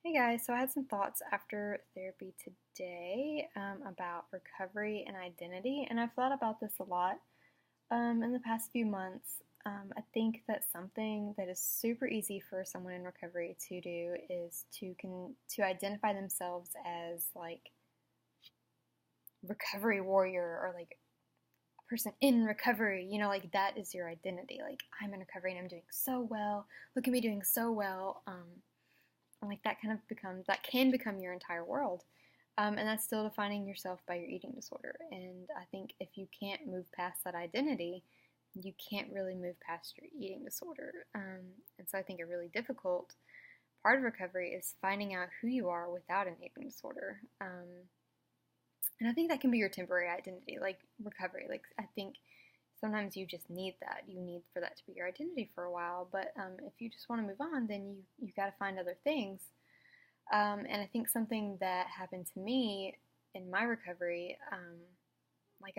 Hey guys, so I had some thoughts after therapy today about recovery and identity, and I've thought about this a lot in the past few months. I think that something that is super easy for someone in recovery to do is to identify themselves as like recovery warrior or like a person in recovery. Like that is your identity. Like I'm in recovery and I'm doing so well. Look at me doing so well. And like that can become your entire world. And that's still defining yourself by your eating disorder. And I think if you can't move past that identity, you can't really move past your eating disorder. And so I think a really difficult part of recovery is finding out who you are without an eating disorder. And I think that can be your temporary identity, like recovery. Like I think sometimes you just need that. You need for that to be your identity for a while. But if you just want to move on, then you got to find other things. And I think something that happened to me in my recovery, like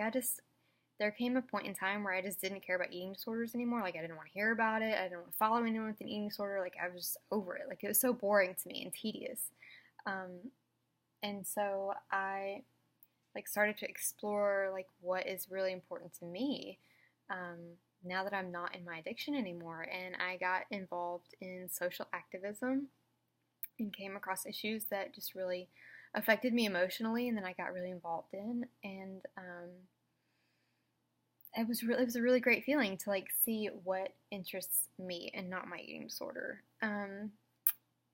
there came a point in time where I just didn't care about eating disorders anymore. Like I didn't want to hear about it. I didn't want to follow anyone with an eating disorder. Like I was just over it. Like it was so boring to me and tedious. Um, and so I like started to explore like what is really important to me now that I'm not in my addiction anymore. And I got involved in social activism and came across issues that just really affected me emotionally, and then I got really involved in. And it was a really great feeling to like see what interests me and not my eating disorder.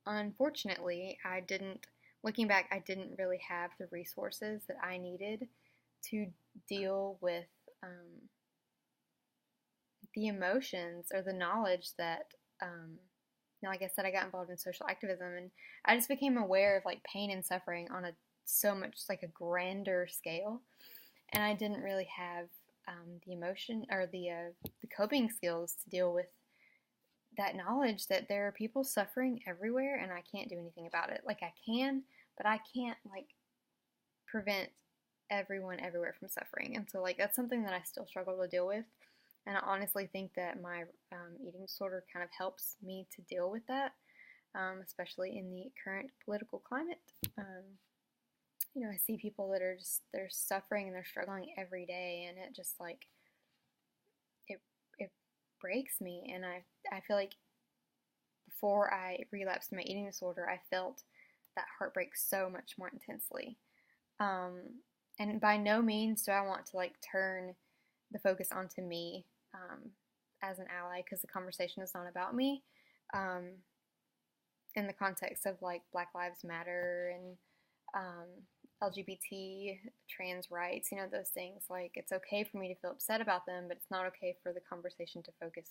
Unfortunately, looking back, I didn't really have the resources that I needed to deal with the emotions or the knowledge that, like I said, I got involved in social activism, and I just became aware of like pain and suffering on a so much like a grander scale, and I didn't really have the emotion or the coping skills to deal with that knowledge that there are people suffering everywhere, and I can't do anything about it. Like I can, but I can't like prevent everyone everywhere from suffering. And so like that's something that I still struggle to deal with. And I honestly think that my eating disorder kind of helps me to deal with that, especially in the current political climate. I see people that are they're suffering and they're struggling every day, and it just like it breaks me. And I feel like before I relapsed my eating disorder, I felt that heartbreak so much more intensely. Um, and by no means do I want to like turn the focus onto me as an ally, because the conversation is not about me. In the context of like Black Lives Matter and LGBT, trans rights, those things. Like it's okay for me to feel upset about them, but it's not okay for the conversation to focus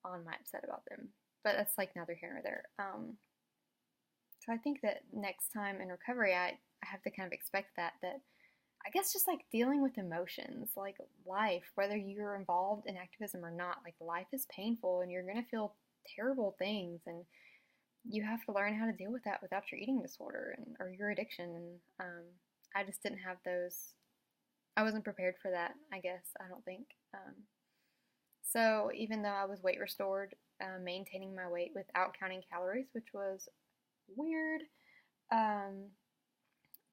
on my upset about them. But that's like neither here nor there. So I think that next time in recovery, I have to kind of expect that I guess just like dealing with emotions, like life, whether you're involved in activism or not, like life is painful and you're going to feel terrible things, and you have to learn how to deal with that without your eating disorder or your addiction. And I just didn't have those. I wasn't prepared for that, I guess. I don't think. So even though I was weight restored, maintaining my weight without counting calories, which was weird,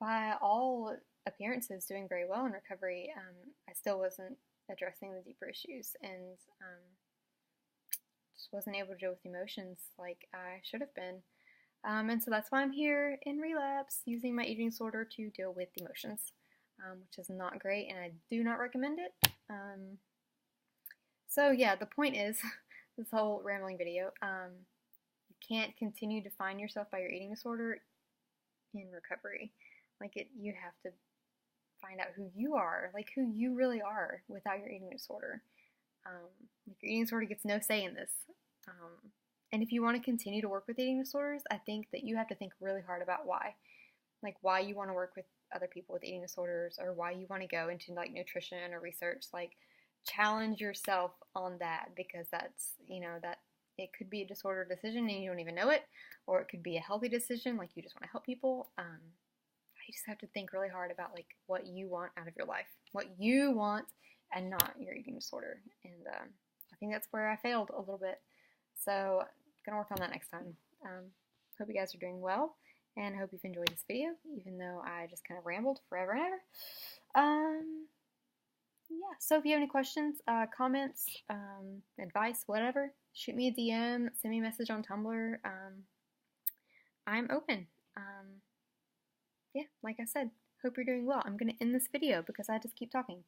by all appearances doing very well in recovery, I still wasn't addressing the deeper issues, and just wasn't able to deal with emotions like I should have been. And so that's why I'm here in relapse, using my eating disorder to deal with emotions, which is not great, and I do not recommend it. So yeah, the point is, this whole rambling video, you can't continue to define yourself by your eating disorder in recovery. You have to find out who you are, like who you really are without your eating disorder. Like your eating disorder gets no say in this. And if you want to continue to work with eating disorders, I think that you have to think really hard about why. Like why you want to work with other people with eating disorders, or why you want to go into like nutrition or research. Like challenge yourself on that, because that's, that it could be a disorder decision and you don't even know it, or it could be a healthy decision, like you just want to help people. You just have to think really hard about like what you want out of your life, what you want, and not your eating disorder. And I think that's where I failed a little bit. So I'm gonna work on that next time. Hope you guys are doing well, and I hope you've enjoyed this video, even though I just kind of rambled forever and ever. Yeah, so if you have any questions, comments, advice, whatever, shoot me a DM, send me a message on Tumblr. I'm open. Yeah, like I said, hope you're doing well. I'm going to end this video because I just keep talking.